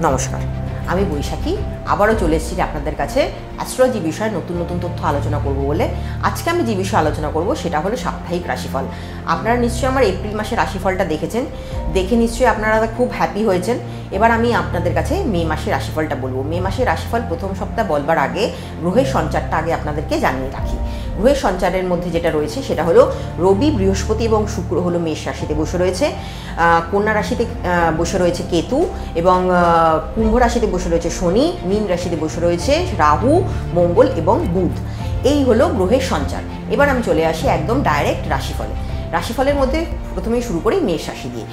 নমস্কার, আমি বৈশাখী আবারও চলে এসেছি আপনাদের কাছে অ্যাস্ট্রোলজি বিষয়ে নতুন নতুন তথ্য আলোচনা করব বলে। আজকে আমি যে বিষয়ে আলোচনা করব সেটা হলো সাপ্তাহিক রাশিফল। আপনারা নিশ্চয়ই আমার এপ্রিল মাসের রাশিফলটা দেখেছেন, দেখে নিশ্চয়ই আপনারা খুব হ্যাপি হয়েছেন। এবার আমি আপনাদের কাছে মে মাসের রাশিফলটা বলবো। মে মাসের রাশিফল প্রথম সপ্তাহ বলবার আগে গ্রহের সঞ্চারটা আগে আপনাদেরকে জানিয়ে রাখি। গ্রহের সঞ্চারের মধ্যে যেটা রয়েছে সেটা হলো রবি, বৃহস্পতি এবং শুক্র হলো মেষ রাশিতে বসে রয়েছে, কন্যা রাশিতে বসে রয়েছে কেতু এবং কুম্ভ রাশিতে বসে রয়েছে শনি, মীন রাশিতে বসে রয়েছে রাহু, মঙ্গল এবং বুধ। এই হলো গ্রহের সঞ্চার। এবার আমি চলে আসি একদম ডাইরেক্ট রাশিফলে। রাশিফলের মধ্যে প্রথমেই শুরু করি মেষ রাশি দিয়ে।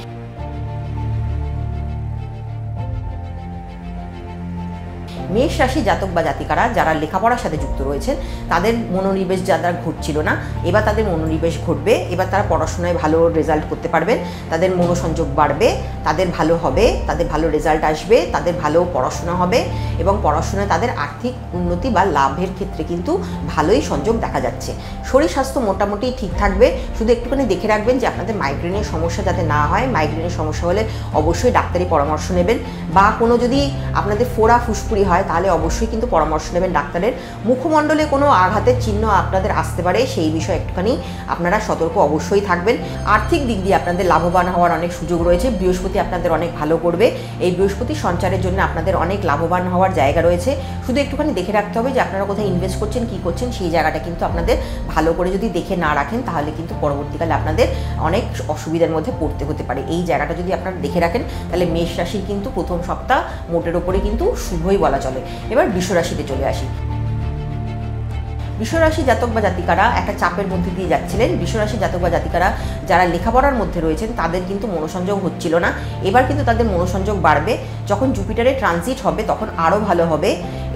মেষ রাশি জাতক বা জাতিকারা যারা লেখাপড়ার সাথে যুক্ত রয়েছেন তাদের মনোনিবেশ যারা ঘটছিল না, এবার তাদের মনোনিবেশ ঘটবে। এবার তারা পড়াশোনায় ভালো রেজাল্ট করতে পারবেন, তাদের মনোসংযোগ বাড়বে, তাদের ভালো হবে, তাদের ভালো রেজাল্ট আসবে, তাদের ভালো পড়াশোনা হবে এবং পড়াশোনায় তাদের আর্থিক উন্নতি বা লাভের ক্ষেত্রে কিন্তু ভালোই সংযোগ দেখা যাচ্ছে। শরীর স্বাস্থ্য মোটামুটি ঠিক থাকবে, শুধু একটুখানি দেখে রাখবেন যে আপনাদের মাইগ্রেনের সমস্যা যাতে না হয়। মাইগ্রেনের সমস্যা হলে অবশ্যই ডাক্তারি পরামর্শ নেবেন, বা কোনো যদি আপনাদের ফোড়া ফুসকুড়ি হয় তাহলে অবশ্যই কিন্তু পরামর্শ নেবেন ডাক্তারের। মুখমণ্ডলে কোনো আঘাতের চিহ্ন আপনাদের আসতে পারে, সেই বিষয়ে একটুখানি আপনারা সতর্ক অবশ্যই থাকবেন। আর্থিক দিক দিয়ে আপনাদের লাভবান হওয়ার অনেক সুযোগ রয়েছে। বৃহস্পতি আপনাদের অনেক ভালো করবে, এই বৃহস্পতি সঞ্চারের জন্য আপনাদের অনেক লাভবান হওয়ার জায়গা রয়েছে। শুধু একটুখানি দেখে রাখতে হবে যে আপনারা কোথায় ইনভেস্ট করছেন, কী করছেন, সেই জায়গাটা কিন্তু আপনাদের ভালো করে যদি দেখে না রাখেন তাহলে কিন্তু পরবর্তীকালে আপনাদের অনেক অসুবিধার মধ্যে পড়তে হতে পারে। এই জায়গাটা যদি আপনারা দেখে রাখেন তাহলে মেষ রাশির কিন্তু প্রথম সপ্তাহ মোটের ওপরে কিন্তু শুভই বলা চলে। এবার বৃষ রাশিতে চলে আসি। বৃষরাশি জাতক বা জাতিকারা একটা চাপের মধ্যে দিয়ে যাচ্ছিলেন। বৃষরাশি জাতক বা জাতিকারা যারা লেখাপড়ার মধ্যে রয়েছেন তাদের কিন্তু মনোসংযোগ হচ্ছিল না, এবার কিন্তু তাদের মনোসংযোগ বাড়বে। যখন জুপিটারে ট্রানজিট হবে তখন আরও ভালো হবে।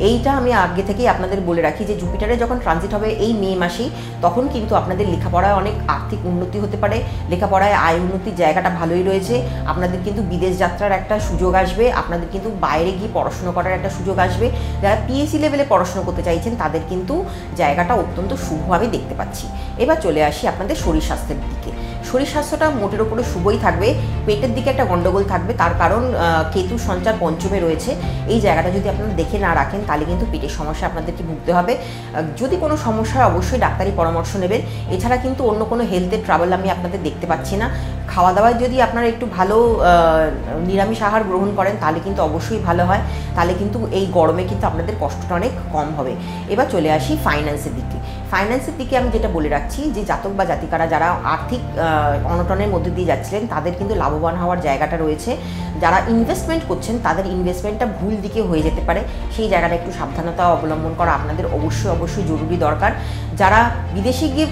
এইটা আমি আগে থেকেই আপনাদের বলে রাখি যে জুপিটারে যখন ট্রানজিট হবে এই মে মাসেই, তখন কিন্তু আপনাদের লেখাপড়ায় অনেক আর্থিক উন্নতি হতে পারে। লেখাপড়ায় আয় উন্নতির জায়গাটা ভালোই রয়েছে। আপনাদের কিন্তু বিদেশ যাত্রার একটা সুযোগ আসবে, আপনাদের কিন্তু বাইরে গিয়ে পড়াশুনো করার একটা সুযোগ আসবে। যারা পিএসসি লেভেলে পড়াশুনো করতে চাইছেন তাদের কিন্তু জায়গাটা অত্যন্ত শুভ আমি দেখতে পাচ্ছি। এবার চলে আসি আপনাদের শরীর স্বাস্থ্যের দিকে। শরীর স্বাস্থ্যটা মোটের ওপরে শুভই থাকবে। পেটের দিকে একটা গন্ডগোল থাকবে, তার কারণ কেতু সঞ্চার পঞ্চমে রয়েছে। এই জায়গাটা যদি আপনারা দেখে না রাখেন তাহলে কিন্তু পেটের সমস্যা আপনাদেরকে ভুগতে হবে। যদি কোনো সমস্যা হয় অবশ্যই ডাক্তারি পরামর্শ নেবেন। এছাড়া কিন্তু অন্য কোনো হেলথের ট্রাবল আমি আপনাদের দেখতে পাচ্ছি না। খাওয়া দাওয়ায় যদি আপনারা একটু ভালো নিরামিষ আহার গ্রহণ করেন তাহলে কিন্তু অবশ্যই ভালো হয়, তাহলে কিন্তু এই গরমে কিন্তু আপনাদের কষ্টটা অনেক কম হবে। এবার চলে আসি ফাইন্যান্সের দিকে। ফাইন্যান্সের দিকে আমি যেটা বলে রাখছি যে জাতক বা জাতিকারা যারা আর্থিক অনটনের মধ্যে দিয়ে যাচ্ছিলেন তাদের কিন্তু লাভবান হওয়ার জায়গাটা রয়েছে। যারা ইনভেস্টমেন্ট করছেন তাদের ইনভেস্টমেন্টটা ভুল দিকে হয়ে যেতে পারে, সেই জায়গাটা একটু সাবধানতা অবলম্বন করা আপনাদের অবশ্যই জরুরি দরকার। যারা বিদেশে গিয়ে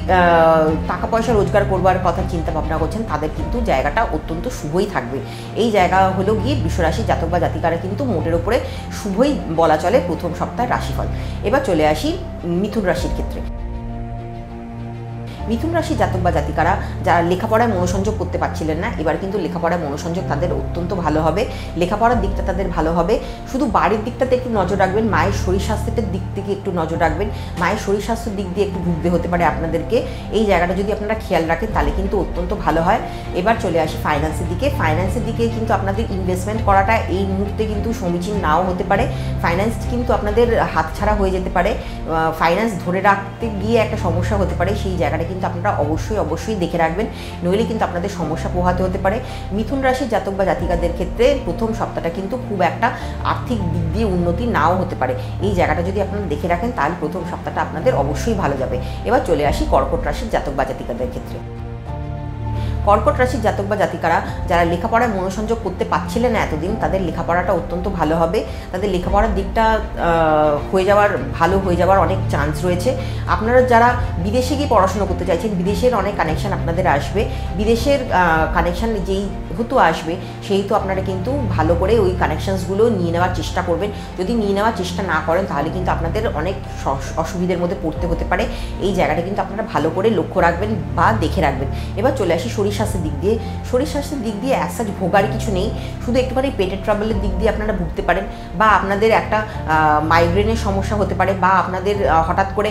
টাকা পয়সা রোজগার করবার কথা চিন্তা ভাবনা করছেন তাদের কিন্তু জায়গাটা অত্যন্ত শুভই থাকবে। এই জায়গা হলো গিয়ে বৃষরাশি জাতক বা জাতিকারা কিন্তু মোটের ওপরে শুভই বলা চলে প্রথম সপ্তাহের রাশিফল। এবার চলে আসি মিথুন রাশির ক্ষেত্রে। মিথুন রাশি জাতক বা জাতিকারা যারা লেখাপড়ায় মনোসংযোগ করতে পারছিলেন না, এবার কিন্তু লেখাপড়ায় মনোসংযোগ তাদের অত্যন্ত ভালো হবে। লেখাপড়ার দিকটা তাদের ভালো হবে। শুধু বাড়ির দিকটাতে একটু নজর রাখবেন, মায়ের শরীর স্বাস্থ্যের দিক থেকে একটু নজর রাখবেন। মায়ের শরীর স্বাস্থ্যের দিক দিয়ে একটু ভুগতে হতে পারে আপনাদেরকে। এই জায়গাটা যদি আপনারা খেয়াল রাখেন তাহলে কিন্তু অত্যন্ত ভালো হয়। এবার চলে আসি ফাইন্যান্সের দিকে। ফাইন্যান্সের দিকে কিন্তু আপনাদের ইনভেস্টমেন্ট করাটা এই মুহূর্তে কিন্তু সমীচীন নাও হতে পারে। ফাইন্যান্স কিন্তু আপনাদের হাতছাড়া হয়ে যেতে পারে। ফাইন্যান্স ধরে রাখতে গিয়ে একটা সমস্যা হতে পারে, সেই জায়গাটা কিন্তু আপনারা অবশ্যই দেখে রাখবেন, নইলে কিন্তু আপনাদের সমস্যা পোহাতে হতে পারে। মিথুন রাশির জাতক বা জাতিকাদের ক্ষেত্রে প্রথম সপ্তাহটা কিন্তু খুব একটা আর্থিক দিক দিয়ে উন্নতি নাও হতে পারে। এই জায়গাটা যদি আপনারা দেখে রাখেন তাহলে প্রথম সপ্তাহটা আপনাদের অবশ্যই ভালো যাবে। এবার চলে আসি কর্কট রাশির জাতক বা জাতিকাদের ক্ষেত্রে। কর্কট রাশির জাতক বা জাতিকারা যারা লেখাপড়ায় মনোসংযোগ করতে পারছিলেন না এতদিন, তাদের লেখাপড়াটা অত্যন্ত ভালো হবে। তাদের লেখাপড়ার দিকটা ভালো হয়ে যাওয়ার অনেক চান্স রয়েছে। আপনারা যারা বিদেশে গিয়ে পড়াশোনা করতে চাইছেন, বিদেশের অনেক কানেকশান আপনাদের আসবে। বিদেশের কানেকশান যেহেতু আসবে সেহেতু আপনারা কিন্তু ভালো করে ওই কানেকশানসগুলো নিয়ে নেওয়ার চেষ্টা করবেন। যদি নিয়ে নেওয়ার চেষ্টা না করেন তাহলে কিন্তু আপনাদের অনেক অসুবিধার মধ্যে পড়তে হতে পারে। এই জায়গাটা কিন্তু আপনারা ভালো করে লক্ষ্য রাখবেন বা দেখে রাখবেন। এবার চলে আসি শরীর শরীর স্বাস্থ্যের দিক দিয়ে, শরীর স্বাস্থ্যের দিক দিয়ে অ্যাজ সাচ ভোগার কিছু নেই, শুধু একটুখানি পেটের ট্রাবলের দিক দিয়ে আপনারা ভুগতে পারেন, বা আপনাদের একটা মাইগ্রেনের সমস্যা হতে পারে, বা আপনাদের হঠাৎ করে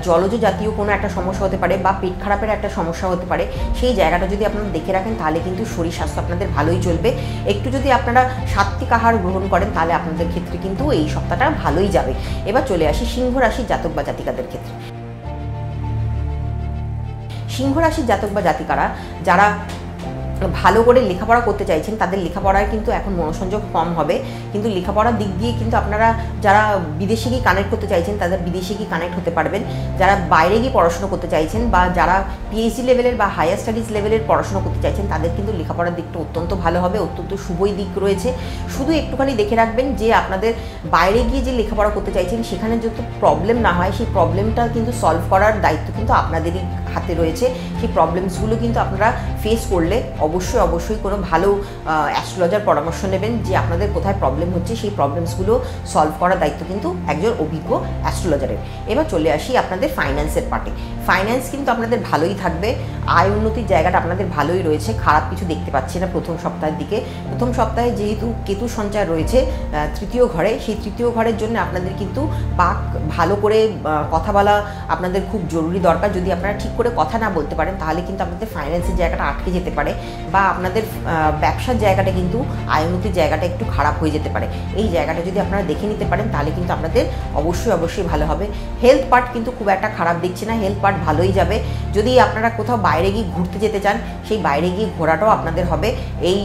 জলজ জাতীয় কোনো একটা সমস্যা হতে পারে, বা পেট খারাপের একটা সমস্যা হতে পারে। সেই জায়গাটা যদি আপনারা দেখে রাখেন তাহলে কিন্তু শরীর স্বাস্থ্য আপনাদের ভালোই চলবে। একটু যদি আপনারা সাত্ত্বিক আহার গ্রহণ করেন তাহলে আপনাদের ক্ষেত্রে কিন্তু এই সপ্তাহটা ভালোই যাবে। এবার চলে আসি সিংহ রাশির জাতক বা জাতিকাদের ক্ষেত্রে। সিংহ রাশির জাতক বা জাতিকারা যারা ভালো করে লেখাপড়া করতে চাইছেন তাদের লেখাপড়ায় কিন্তু এখন মনোসংযোগ কম হবে, কিন্তু লেখাপড়ার দিক দিয়ে কিন্তু আপনারা যারা বিদেশে গিয়ে কানেক্ট করতে চাইছেন তাদের বিদেশে গিয়ে কানেক্ট হতে পারবেন। যারা বাইরে গিয়ে পড়াশোনা করতে চাইছেন বা যারা পিএইচডি লেভেলের বা হায়ার স্টাডিজ লেভেলের পড়াশোনা করতে চাইছেন তাদের কিন্তু লেখাপড়ার দিকটা অত্যন্ত ভালো হবে, অত্যন্ত শুভই দিক রয়েছে। শুধু একটুখানি দেখে রাখবেন যে আপনাদের বাইরে গিয়ে যে লেখাপড়া করতে চাইছেন সেখানে যত প্রবলেম না হয়, সেই প্রবলেমটা কিন্তু সলভ করার দায়িত্ব কিন্তু আপনাদেরই হাতে রয়েছে। সেই প্রবলেমসগুলো কিন্তু আপনারা ফেস করলে অবশ্যই কোনো ভালো অ্যাস্ট্রোলজার পরামর্শ নেবেন যে আপনাদের কোথায় প্রবলেম হচ্ছে, সেই প্রবলেমসগুলো সলভ করার দায়িত্ব কিন্তু একজন অভিজ্ঞ অ্যাস্ট্রোলজারের। এবার চলে আসি আপনাদের ফাইন্যান্সের পার্টে। ফাইন্যান্স কিন্তু আপনাদের ভালোই থাকবে, আয় উন্নতির জায়গাটা আপনাদের ভালোই রয়েছে, খারাপ কিছু দেখতে পাচ্ছি না প্রথম সপ্তাহের দিকে। প্রথম সপ্তাহে যেহেতু কেতু সঞ্চার রয়েছে তৃতীয় ঘরে, সেই তৃতীয় ঘরের জন্য আপনাদের কিন্তু বাক ভালো করে কথা বলা আপনাদের খুব জরুরি দরকার। যদি আপনারা ঠিক করে কথা না বলতে পারেন তাহলে কিন্তু আপনাদের ফাইন্যান্সের জায়গাটা আটকে যেতে পারে, বা আপনাদের ব্যবসার জায়গাটা কিন্তু আয় উন্নতির জায়গাটা একটু খারাপ হয়ে যেতে পারে। এই জায়গাটা যদি আপনারা দেখে নিতে পারেন তাহলে কিন্তু আপনাদের অবশ্যই ভালো হবে। হেলথ পার্ট কিন্তু খুব একটা খারাপ দেখছি না, হেলথ পার্ট ভালোই যাবে। যদি আপনারা কোথাও বাইরে গিয়ে ঘুরতে যেতে চান সেই বাইরে গিয়ে ঘোরাটাও আপনাদের হবে এই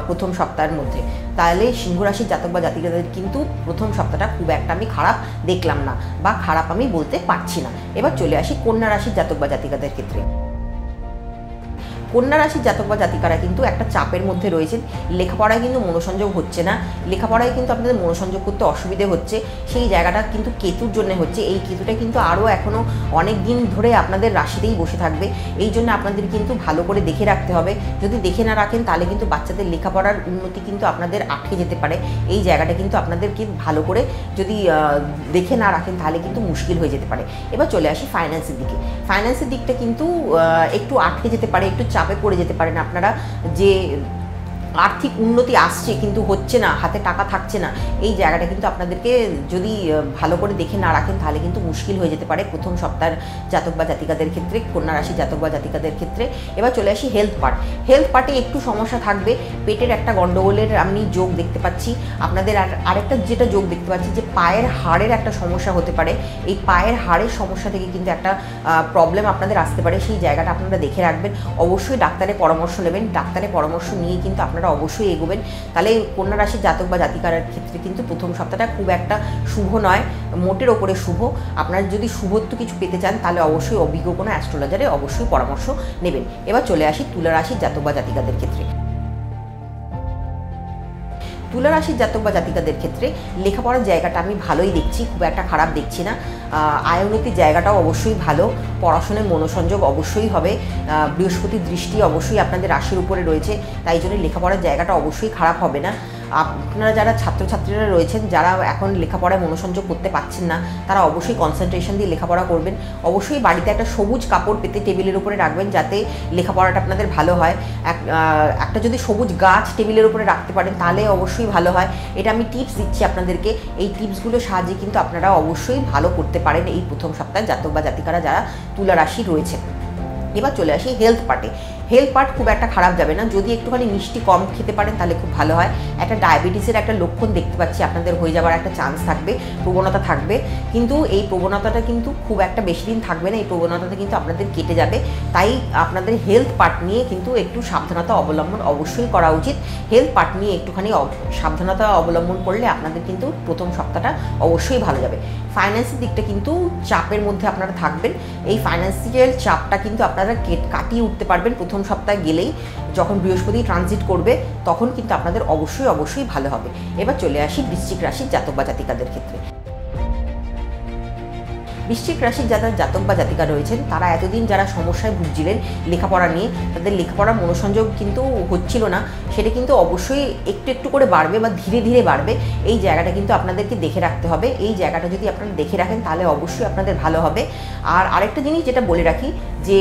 প্রথম সপ্তাহের মধ্যে। তাহলে সিংহ রাশির জাতক বা জাতিকাদের কিন্তু প্রথম সপ্তাহটা খুব একটা আমি খারাপ দেখলাম না, বা খারাপ আমি বলতে পারছি না। এবার চলে আসি কন্যা রাশির জাতক বা জাতিকাদের ক্ষেত্রে। কন্যা রাশির জাতক বা জাতিকারা কিন্তু একটা চাপের মধ্যে রয়েছেন, লেখাপড়ায় কিন্তু মনোসংযোগ হচ্ছে না, লেখাপড়ায় কিন্তু আপনাদের মনোসংযোগ করতে অসুবিধে হচ্ছে। সেই জায়গাটা কিন্তু কেতুর জন্য হচ্ছে, এই কেতুটা কিন্তু আরও এখনও অনেক দিন ধরে আপনাদের রাশিতেই বসে থাকবে। এই জন্য আপনাদের কিন্তু ভালো করে দেখে রাখতে হবে, যদি দেখে না রাখেন তাহলে কিন্তু বাচ্চাদের লেখাপড়ার উন্নতি কিন্তু আপনাদের আটকে যেতে পারে। এই জায়গাটা কিন্তু আপনাদেরকে ভালো করে যদি দেখে না রাখেন তাহলে কিন্তু মুশকিল হয়ে যেতে পারে। এবার চলে আসি ফাইন্যান্সের দিকে। ফাইন্যান্সের দিকটা কিন্তু একটু আটকে যেতে পারে, একটু চাপে পড়ে যেতে পারেন আপনারা, যে আর্থিক উন্নতি আসছে কিন্তু হচ্ছে না, হাতে টাকা থাকছে না। এই জায়গাটা কিন্তু আপনাদেরকে যদি ভালো করে দেখে না রাখেন তাহলে কিন্তু মুশকিল হয়ে যেতে পারে প্রথম সপ্তাহের জাতক বা জাতিকাদের ক্ষেত্রে, কন্যা রাশি জাতক বা জাতিকাদের ক্ষেত্রে। এবার চলে আসি হেলথ পার্ট। হেলথ পার্টে একটু সমস্যা থাকবে, পেটের একটা গন্ডগোলের আমি যোগ দেখতে পাচ্ছি। আপনাদের আরেকটা যেটা যোগ দেখতে পাচ্ছি যে পায়ের হাড়ের একটা সমস্যা হতে পারে। এই পায়ের হাড়ের সমস্যা থেকে কিন্তু একটা প্রবলেম আপনাদের আসতে পারে, সেই জায়গাটা আপনারা দেখে রাখবেন। অবশ্যই ডাক্তারের পরামর্শ নেবেন, ডাক্তারের পরামর্শ নিয়ে কিন্তু আপনারা অবশ্যই এগোবেন। তাহলে কন্যা রাশির জাতক বা জাতিকার ক্ষেত্রে কিন্তু প্রথম সপ্তাহটা খুব একটা শুভ নয়, মোটের ওপরে শুভ। আপনারা যদি শুভত্ব কিছু পেতে চান তাহলে অবশ্যই অভিজ্ঞ কোনো অ্যাস্ট্রোলজারের অবশ্যই পরামর্শ নেবেন। এবার চলে আসি তুলা রাশির জাতক বা জাতিকাদের ক্ষেত্রে। তুলা রাশির জাতক বা জাতিকাদের ক্ষেত্রে লেখাপড়ার জায়গাটা আমি ভালোই দেখছি, খুব একটা খারাপ দেখছি না। আয় উন্নতির জায়গাটাও অবশ্যই ভালো, পড়াশোনায় মনোসংযোগ অবশ্যই হবে। বৃহস্পতির দৃষ্টি অবশ্যই আপনাদের রাশির উপরে রয়েছে, তাই জন্য লেখাপড়ার জায়গাটা অবশ্যই খারাপ হবে না। আপনারা যারা ছাত্রছাত্রীরা রয়েছেন যারা এখন লেখাপড়ায় মনোসংযোগ করতে পারছেন না তারা অবশ্যই কনসেন্ট্রেশন দিয়ে লেখাপড়া করবেন। অবশ্যই বাড়িতে একটা সবুজ কাপড় পেতে টেবিলের উপরে রাখবেন যাতে লেখাপড়াটা আপনাদের ভালো হয়। একটা যদি সবুজ গাছ টেবিলের উপরে রাখতে পারেন তাহলে অবশ্যই ভালো হয়। এটা আমি টিপস দিচ্ছি আপনাদেরকে, এই টিপসগুলোর সাহায্যে কিন্তু আপনারা অবশ্যই ভালো করতে পারেন এই প্রথম সপ্তাহে জাতক বা জাতিকারা যারা তুলা রাশি রয়েছে। এবার চলে আসি হেলথ পার্টে। হেলথ পার্ট খুব একটা খারাপ যাবে না, যদি একটুখানি মিষ্টি কম খেতে পারেন তাহলে খুব ভালো হয়। একটা ডায়াবেটিসের একটা লক্ষণ দেখতে পাচ্ছি আপনাদের হয়ে যাওয়ার একটা চান্স থাকবে, প্রবণতা থাকবে, কিন্তু এই প্রবণতাটা কিন্তু খুব একটা বেশি দিন থাকবে না, এই প্রবণতাটা কিন্তু আপনাদের কেটে যাবে। তাই আপনাদের হেলথ পার্ট নিয়ে কিন্তু একটু সাবধানতা অবলম্বন অবশ্যই করা উচিত। হেলথ পার্ট নিয়ে একটুখানি সাবধানতা অবলম্বন করলে আপনাদের কিন্তু প্রথম সপ্তাহটা অবশ্যই ভালো যাবে। ফাইন্যান্সের দিকটা কিন্তু চাপের মধ্যে আপনারা থাকবেন, এই ফাইন্যান্সিয়াল চাপটা কিন্তু আপনারা কাটিয়ে উঠতে পারবেন প্রথম সপ্তাহে গেলেই। যখন বৃহস্পতি ট্রানজিট করবে তখন কিন্তু আপনাদের অবশ্যই ভালো হবে। এবার চলে আসি বৃশ্চিক রাশির জাতক বা জাতিকাদের ক্ষেত্রে। বৃশ্চিক রাশির যারা জাতক বা জাতিকা রয়েছেন তারা এতদিন যারা সমস্যায় ভুগছিলেন লেখাপড়া নিয়ে, তাদের লেখাপড়ার মনোসংযোগ কিন্তু হচ্ছিল না, সেটা কিন্তু অবশ্যই একটু একটু করে বাড়বে বা ধীরে ধীরে বাড়বে। এই জায়গাটা কিন্তু আপনাদেরকে দেখে রাখতে হবে। এই জায়গাটা যদি আপনারা দেখে রাখেন তাহলে অবশ্যই আপনাদের ভালো হবে। আর আরেকটা জিনিস যেটা বলে রাখি, যে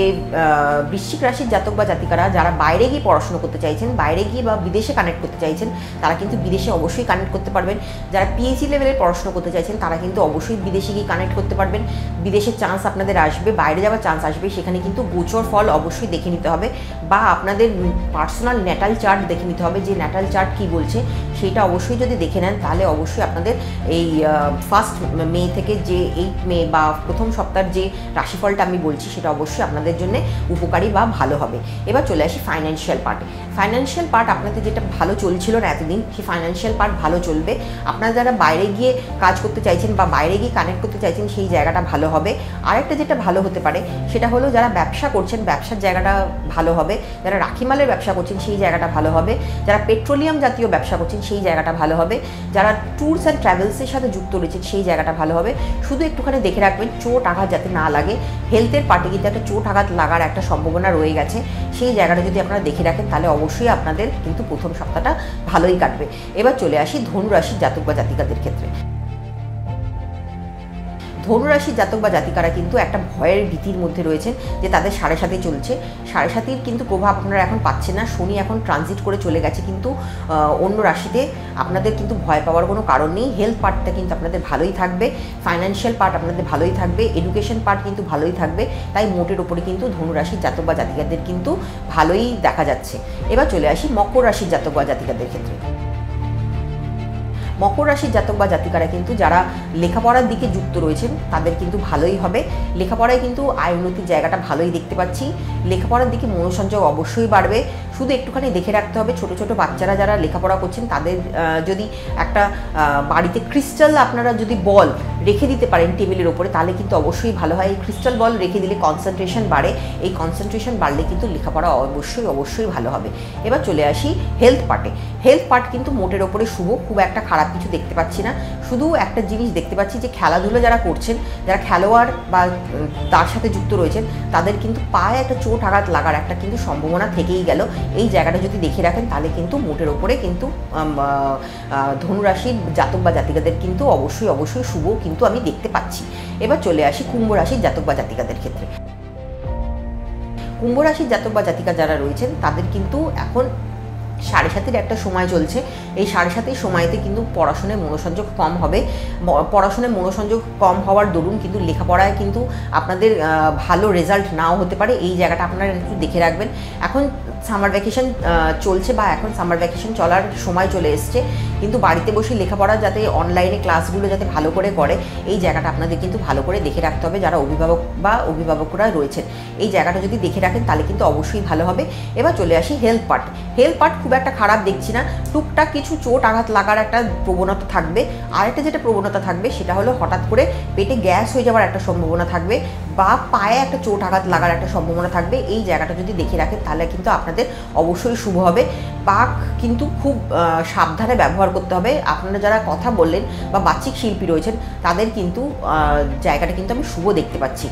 বৃশ্চিক রাশির জাতক বা জাতিকারা যারা বাইরে গিয়ে পড়াশোনা করতে চাইছেন, বাইরে গিয়ে বা বিদেশে কানেক্ট করতে চাইছেন, তারা কিন্তু বিদেশে অবশ্যই কানেক্ট করতে পারবেন। যারা পিএইচডি লেভেলের পড়াশোনা করতে চাইছেন তারা কিন্তু অবশ্যই বিদেশে গিয়ে কানেক্ট করতে পারবেন। বিদেশের চান্স আপনাদের আসবে, বাইরে যাওয়ার চান্স আসবে। সেখানে কিন্তু গোচর ফল অবশ্যই দেখে নিতে হবে, বা আপনাদের পার্সোনাল ন্যাটাল চার্ট দেখে নিতে হবে, যে ন্যাটাল চার্ট কী বলছে সেটা অবশ্যই যদি দেখে নেন তাহলে অবশ্যই আপনাদের এই 1 মে থেকে যে 8 মে বা প্রথম সপ্তাহের যে রাশিফলটা আমি বলছি সেটা অবশ্যই আপনাদের জন্য উপকারী বা ভালো হবে। এবার চলে আসি ফাইন্যান্সিয়াল পার্টে। ফাইন্যান্সিয়াল পার্ট আপনাদের যেটা ভালো চলছিল না এতদিন, সেই ফাইন্যান্সিয়াল পার্ট ভালো চলবে। আপনারা যারা বাইরে গিয়ে কাজ করতে চাইছেন বা বাইরে গিয়ে কানেক্ট করতে চাইছেন সেই জায়গাটা ভালো হবে। আরেকটা যেটা ভালো হতে পারে সেটা হলো যারা ব্যবসা করছেন ব্যবসার জায়গাটা ভালো হবে। যারা রাখিমালের ব্যবসা করছেন সেই জায়গাটা ভালো হবে। যারা পেট্রোলিয়াম জাতীয় ব্যবসা করছেন সেই জায়গাটা ভালো হবে। যারা ট্যুরস অ্যান্ড ট্রাভেলসের সাথে যুক্ত রয়েছেন সেই জায়গাটা ভালো হবে। শুধু একটুখানি দেখে রাখবেন চোট আঘাত যাতে না লাগে। হেলথের পার্টে কিন্তু একটা চোট আঘাত লাগার একটা সম্ভাবনা রয়ে গেছে, সেই জায়গাটা যদি আপনারা দেখে রাখেন তাহলে অবশ্যই আপনাদের কিন্তু প্রথম সপ্তাহটা ভালোই কাটবে। এবার চলে আসি ধনুরাশির জাতক বা জাতিকাদের ক্ষেত্রে। ধনুরাশির জাতক বা জাতিকারা কিন্তু একটা ভয়ের ভীতির মধ্যে রয়েছেন যে তাদের 7.5 চলছে। 7.5 কিন্তু প্রভাব আপনারা এখন পাচ্ছেন না। শনি এখন ট্রানজিট করে চলে গেছে, কিন্তু অন্য রাশিতে আপনাদের কিন্তু ভয় পাওয়ার কোনো কারণ নেই। হেলথ পার্টটা কিন্তু আপনাদের ভালোই থাকবে, ফাইন্যান্সিয়াল পার্ট আপনাদের ভালোই থাকবে, এডুকেশন পার্ট কিন্তু ভালোই থাকবে। তাই মোটের ওপরে কিন্তু ধনুরাশির জাতক বা জাতিকাদের কিন্তু ভালোই দেখা যাচ্ছে। এবার চলে আসি মকর রাশির জাতক বা জাতিকাদের ক্ষেত্রে। মকর রাশির জাতক বা জাতিকারা কিন্তু যারা লেখাপড়ার দিকে যুক্ত রয়েছেন তাদের কিন্তু ভালোই হবে। লেখাপড়ায় কিন্তু আয় উন্নতির জায়গাটা ভালোই দেখতে পাচ্ছি। লেখাপড়ার দিকে মনোসংযোগ অবশ্যই বাড়বে। শুধু একটুখানি দেখে রাখতে হবে ছোট ছোট বাচ্চারা যারা লেখাপড়া করছেন তাদের যদি একটা বাড়িতে ক্রিস্টাল আপনারা যদি বল রেখে দিতে পারেন টেবিলের ওপরে তাহলে কিন্তু অবশ্যই ভালো হয়। এই ক্রিস্টাল বল রেখে দিলে কনসেন্ট্রেশন বাড়ে, এই কনসেন্ট্রেশন বাড়লে কিন্তু লেখাপড়া অবশ্যই ভালো হবে। এবার চলে আসি হেলথ পার্টে। হেলথ পার্ট কিন্তু মোটের ওপরে শুভ, খুব একটা খারাপ কিছু দেখতে পাচ্ছি না। শুধু একটা জিনিস দেখতে পাচ্ছি যে খেলাধুলো যারা করছেন, যারা খেলোয়াড় বা তার সাথে যুক্ত রয়েছেন তাদের কিন্তু পায়ে একটা চোট আঘাত লাগার একটা কিন্তু সম্ভাবনা থেকেই গেল। এই জায়গাটা যদি দেখে রাখেন তাহলে কিন্তু মোটের ওপরে কিন্তু ধনুরাশির জাতক বা জাতিকাদের কিন্তু অবশ্যই শুভ কিন্তু আমি দেখতে পাচ্ছি। এবার চলে আসি কুম্ভ রাশির জাতক বা জাতিকাদের ক্ষেত্রে। কুম্ভ রাশির জাতক বা জাতিকা যারা রয়েছেন তাদের কিন্তু এখন 7.5 একটা সময় চলছে। এই 7.5 সময়তে কিন্তু পড়াশোনায় মনোসংযোগ কম হবে। পড়াশোনায় মনোসংযোগ কম হওয়ার দরুন কিন্তু লেখাপড়ায় কিন্তু আপনাদের ভালো রেজাল্ট নাও হতে পারে। এই জায়গাটা আপনারা একটু দেখে রাখবেন। এখন সামার ভ্যাকেশন চলছে বা এখন সামার ভ্যাকেশন চলার সময় চলে এসছে, কিন্তু বাড়িতে বসে লেখাপড়া যাতে অনলাইনে ক্লাসগুলো যাতে ভালো করে করে এই জায়গাটা আপনাদের কিন্তু ভালো করে দেখে রাখতে হবে। যারা অভিভাবক বা অভিভাবকরা রয়েছেন এই জায়গাটা যদি দেখে রাখেন তাহলে কিন্তু অবশ্যই ভালো হবে। এবার চলে আসি হেলথ পার্ট। হেলথ পার্ট খুব একটা খারাপ দেখছি না। টুকটাক কিছু চোট আঘাত লাগার একটা প্রবণতা থাকবে। আরেকটা যেটা প্রবণতা থাকবে সেটা হলো হঠাৎ করে পেটে গ্যাস হয়ে যাওয়ার একটা সম্ভাবনা থাকবে বা পায়ে একটা চোট আঘাত লাগার একটা সম্ভাবনা থাকবে। এই জায়গাটা যদি দেখে রাখেন তাহলে কিন্তু আপনাদের অবশ্যই শুভ হবে। পাক কিন্তু খুব সাবধানে ব্যবহার করতে হবে। আপনারা যারা কথা বললেন বা বাচিক শিল্পী রয়েছেন তাদের কিন্তু জায়গাটা কিন্তু আমি শুভ দেখতে পাচ্ছি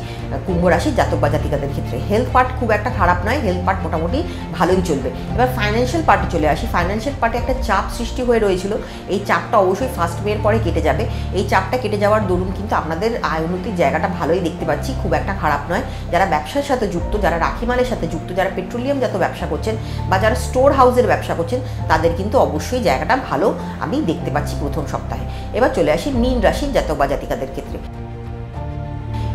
কুম্ভ রাশির জাতক বা জাতিকাদের ক্ষেত্রে। হেলথ পার্ট খুব একটা খারাপ নয়, হেলথ পার্ট মোটামুটি ভালোই চলবে। এবার ফাইন্যান্সিয়াল পার্টে চলে আসি। ফাইন্যান্সিয়াল পার্টে একটা চাপ সৃষ্টি হয়ে রয়েছিল, এই চাপটা অবশ্যই 1 মে পরে কেটে যাবে। এই চাপটা কেটে যাওয়ার দরুন কিন্তু আপনাদের আয় উন্নতির জায়গাটা ভালোই দেখতে পাচ্ছি, খুব একটা খারাপ নয়। যারা ব্যবসার সাথে যুক্ত, যারা রাখিমালের সাথে যুক্ত, যারা পেট্রোলিয়াম জাত ব্যবসা করছেন বা যারা স্টোর হাউসের ব্যবসা করছেন তাদের কিন্তু অবশ্যই জায়গাটা ভালো আমি দেখতে পাচ্ছি প্রথম সপ্তাহে। এবার চলে আসি মীন রাশির জাতক বা জাতিকাদের ক্ষেত্রে।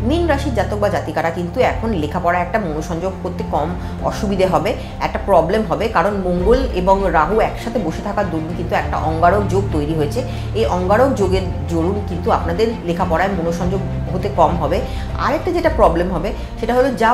মীন রাশির জাতক বা জাতিকারা কিন্তু এখন লেখাপড়া একটা মনোসংযোগ করতে কম অসুবিধে হবে, একটা প্রবলেম হবে, কারণ মঙ্গল এবং রাহু একসাথে বসে থাকার দরুন কিন্তু একটা অঙ্গারক যোগ তৈরি হয়েছে। এই অঙ্গারক যোগের দরুন কিন্তু আপনাদের লেখাপড়ায় মনোসংযোগ হতে কম হবে। আরেকটা যেটা প্রবলেম হবে সেটা হলো যা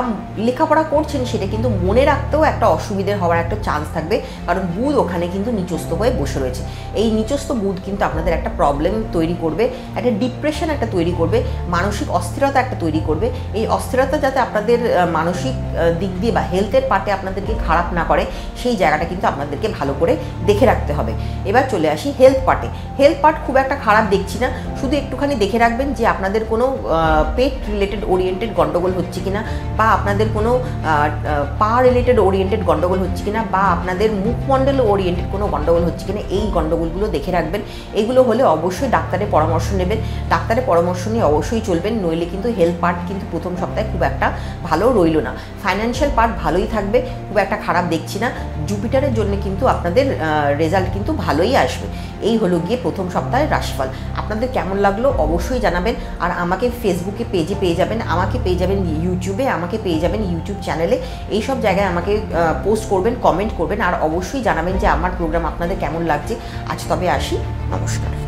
লেখাপড়া করছেন সেটা কিন্তু মনে রাখতেও একটা অসুবিধে হওয়ার একটা চান্স থাকবে, কারণ বুধ ওখানে কিন্তু নিচস্থ হয়ে বসে রয়েছে। এই নিচস্থ বুধ কিন্তু আপনাদের একটা প্রবলেম তৈরি করবে, একটা ডিপ্রেশন একটা তৈরি করবে, মানসিক অস্থিরতা একটা তৈরি করবে। এই অস্থিরতা যাতে আপনাদের মানসিক দিক দিয়ে বা হেলথের পার্টে আপনাদেরকে খারাপ না করে সেই জায়গাটা কিন্তু আপনাদেরকে ভালো করে দেখে রাখতে হবে। এবার চলে আসি হেলথ পার্টে। হেলথ পার্ট খুব একটা খারাপ দেখছি না, শুধু একটুখানি দেখে রাখবেন যে আপনাদের কোনো পেট রিলেটেড ওরিয়েন্টেড গন্ডগোল হচ্ছে কিনা, বা আপনাদের কোনো পা রিলেটেড ওরিয়েন্টেড গন্ডগোল হচ্ছে কিনা, বা আপনাদের মুখমণ্ডল ওরিয়েন্টেড কোনো গন্ডগোল হচ্ছে কিনা, এই গন্ডগোলগুলো দেখে রাখবেন। এগুলো হলে অবশ্যই ডাক্তারের পরামর্শ নেবেন, ডাক্তারের পরামর্শ নিয়ে অবশ্যই চলবেন, নইলে কিন্তু হেলথ পার্ট কিন্তু প্রথম সপ্তাহে খুব একটা ভালো রইল না। ফাইন্যান্সিয়াল পার্ট ভালোই থাকবে, খুব একটা খারাপ দেখছি না। জুপিটারের জন্য কিন্তু আপনাদের রেজাল্ট কিন্তু ভালোই আসবে। এই হলো গিয়ে প্রথম সপ্তাহের রাশিফল। আপনাদের কেমন লাগলো অবশ্যই জানাবেন। আর আমাকে ফেসবুকে পেজে পেয়ে যাবেন, আমাকে পেয়ে যাবেন ইউটিউবে, আমাকে পেয়ে যাবেন ইউটিউব চ্যানেলে। এই সব জায়গায় আমাকে পোস্ট করবেন, কমেন্ট করবেন, আর অবশ্যই জানাবেন যে আমার প্রোগ্রাম আপনাদের কেমন লাগছে। আজ তবে আসি, নমস্কার।